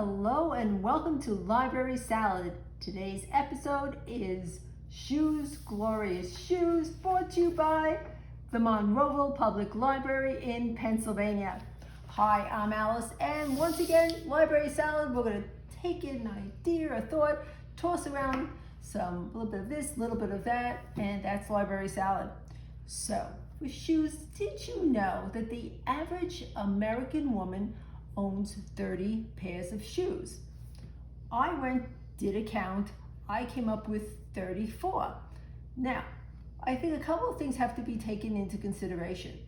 Hello and welcome to Library Salad. Today's episode is Shoes, Glorious Shoes, brought to you by the Monroeville Public Library in Pennsylvania. Hi, I'm Alice, and once again, Library Salad, we're going to take in an idea, a thought, toss around some little bit of this, little bit of that, and that's Library Salad. So, with shoes, did you know that the average American woman owns 30 pairs of shoes? I did a count, I came up with 34. Now, I think a couple of things have to be taken into consideration.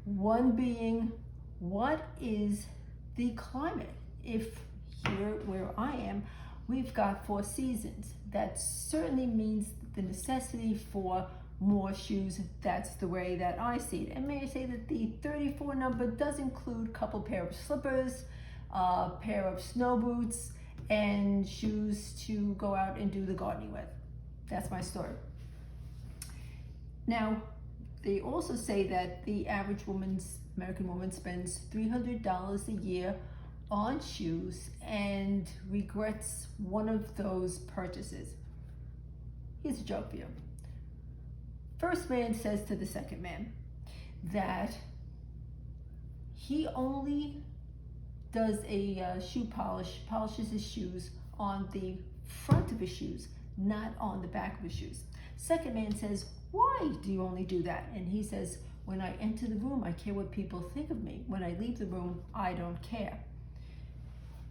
One being, what is the climate? If here where I am, we've got 4 seasons. That certainly means the necessity for more shoes. That's the way that I see it. And may I say that the 34 number does include a couple pair of slippers, a pair of snow boots, and shoes to go out and do the gardening with. That's my story. Now, they also say that the average American woman spends $300 a year on shoes and regrets one of those purchases. Here's a joke for you. First man says to the second man that he only does a polishes his shoes on the front of his shoes, not on the back of his shoes. Second man says, why do you only do that? And he says, when I enter the room, I care what people think of me. When I leave the room, I don't care.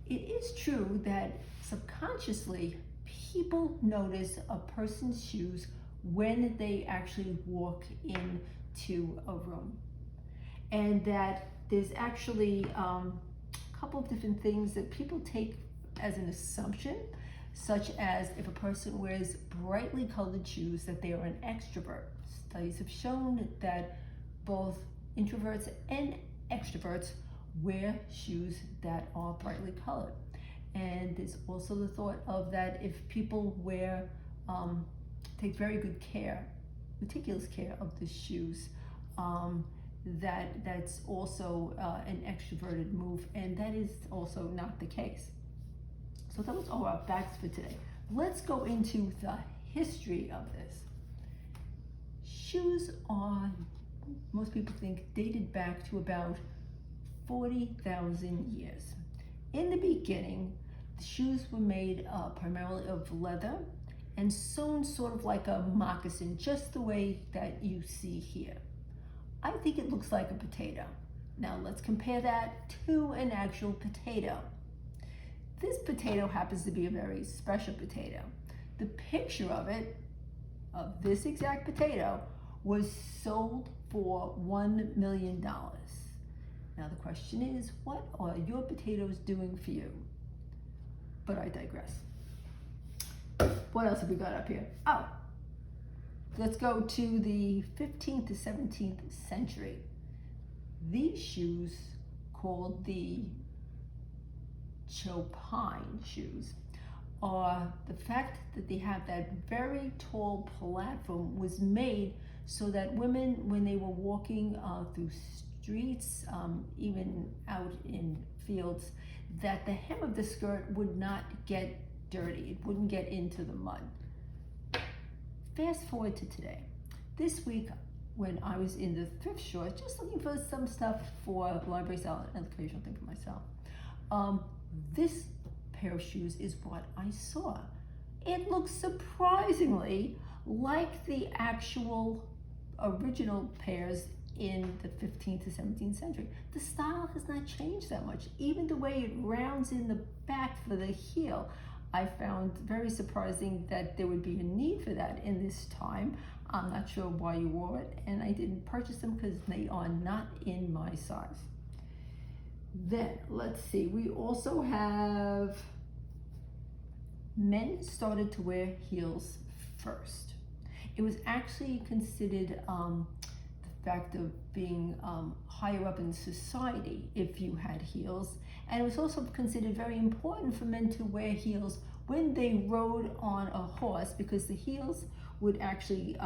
It is true that subconsciously, people notice a person's shoes when they actually walk into a room. And that there's actually a couple of different things that people take as an assumption, such as if a person wears brightly colored shoes, that they are an extrovert. Studies have shown that both introverts and extroverts wear shoes that are brightly colored. And there's also the thought of that if people take very good care, meticulous care of the shoes, that's also an extroverted move, and that is also not the case. So those are our facts for today. Let's go into the history of this. Shoes are, most people think, dated back to about 40,000 years. In the beginning, the shoes were made primarily of leather and sewn sort of like a moccasin, just the way that you see here. I think it looks like a potato. Now let's compare that to an actual potato. This potato happens to be a very special potato. The picture of it, of this exact potato, was sold for $1 million. Now the question is, what are your potatoes doing for you? But I digress. What else have we got up here? Oh, let's go to the 15th to 17th century. These shoes, called the Chopin shoes, are the fact that they have that very tall platform was made so that women, when they were walking through streets, even out in fields, that the hem of the skirt would not get dirty. It wouldn't get into the mud. Fast forward to today. This week, when I was in the thrift store, just looking for some stuff for Library Salad and occasional thing for myself, this pair of shoes is what I saw. It looks surprisingly like the actual original pairs in the 15th to 17th century. The style has not changed that much. Even the way it rounds in the back for the heel, I found very surprising that there would be a need for that in this time. I'm not sure why you wore it, and I didn't purchase them because they are not in my size. Then, let's see, we also have men started to wear heels first. It was actually considered the fact of being higher up in society if you had heels. And it was also considered very important for men to wear heels when they rode on a horse, because the heels would actually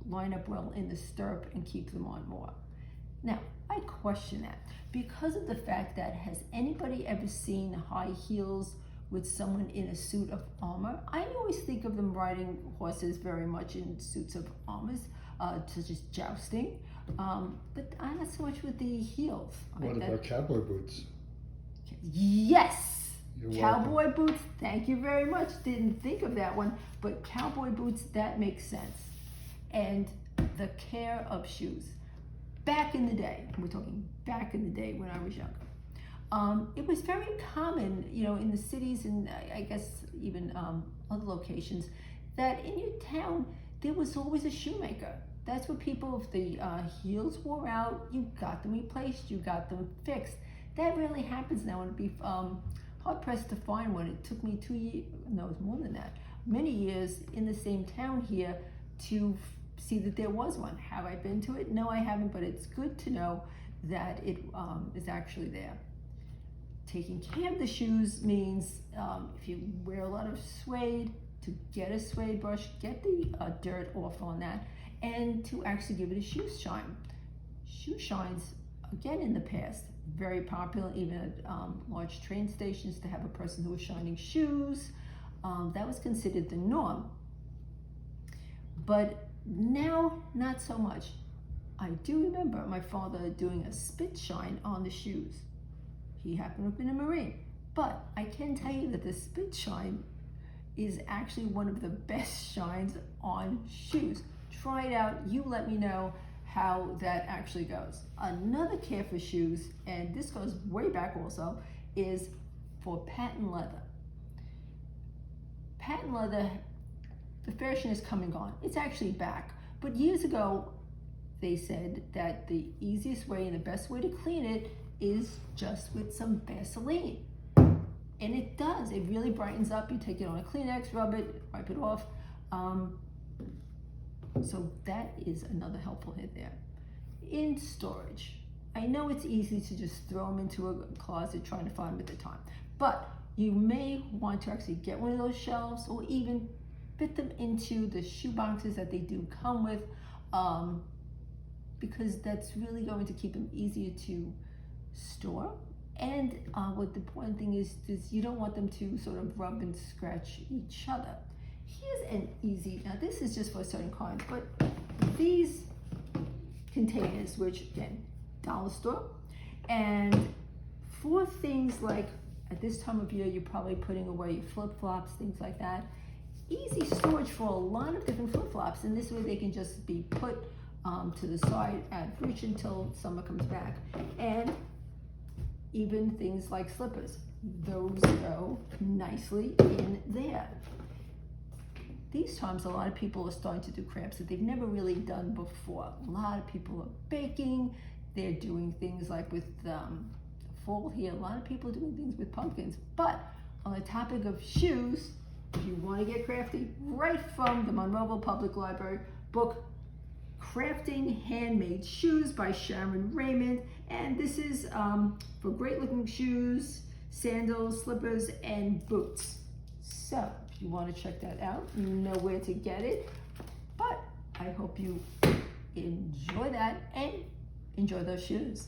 line up well in the stirrup and keep them on more. Now, I question that because of the fact that has anybody ever seen high heels with someone in a suit of armor? I always think of them riding horses very much in suits of armors, such as jousting, but not so much with the heels. What about cowboy boots? Yes! You're Cowboy welcome. boots, thank you very much. Didn't think of that one, but cowboy boots, that makes sense. And the care of shoes. Back in the day, we're talking back in the day when I was younger, it was very common, in the cities and I guess even other locations, that in your town there was always a shoemaker. That's what people, if the heels wore out, you got them replaced, you got them fixed. That really happens now, and it'd be hard pressed to find one. It took me 2 years, no, it was more than that, many years in the same town here to see that there was one. Have I been to it? No, I haven't, but it's good to know that it is actually there. Taking care of the shoes means if you wear a lot of suede, to get a suede brush, get the dirt off on that, and to actually give it a shoe shine. Shoe shines, again in the past, very popular, even at large train stations, to have a person who was shining shoes. That was considered the norm. But now, not so much. I do remember my father doing a spit shine on the shoes. He happened to have been a Marine. But I can tell you that the spit shine is actually one of the best shines on shoes. Try it out, you let me know how that actually goes. Another care for shoes, and this goes way back also, is for patent leather. Patent leather, the fashion is come and gone. It's actually back. But years ago, they said that the easiest way and the best way to clean it is just with some Vaseline. And it does. It really brightens up. You take it on a Kleenex, rub it, wipe it off. So that is another helpful hit there. In storage, I know it's easy to just throw them into a closet trying to find them at the time. But you may want to actually get one of those shelves or even fit them into the shoe boxes that they do come with, because that's really going to keep them easier to store. And what the important thing is you don't want them to sort of rub and scratch each other. Here's an easy, now this is just for certain kinds, but these containers, which again, dollar store, and for things like at this time of year, you're probably putting away your flip-flops, things like that. Easy storage for a lot of different flip-flops, and this way they can just be put to the side at reach until summer comes back. And even things like slippers, those go nicely in there. These times, a lot of people are starting to do crafts that they've never really done before. A lot of people are baking, they're doing things like with fall here, a lot of people are doing things with pumpkins. But on the topic of shoes, if you want to get crafty, right from the Monroeville Public Library book, Crafting Handmade Shoes by Sharon Raymond. And this is for great looking shoes, sandals, slippers, and boots. So if you want to check that out, you know where to get it. But I hope you enjoy that and enjoy those shoes.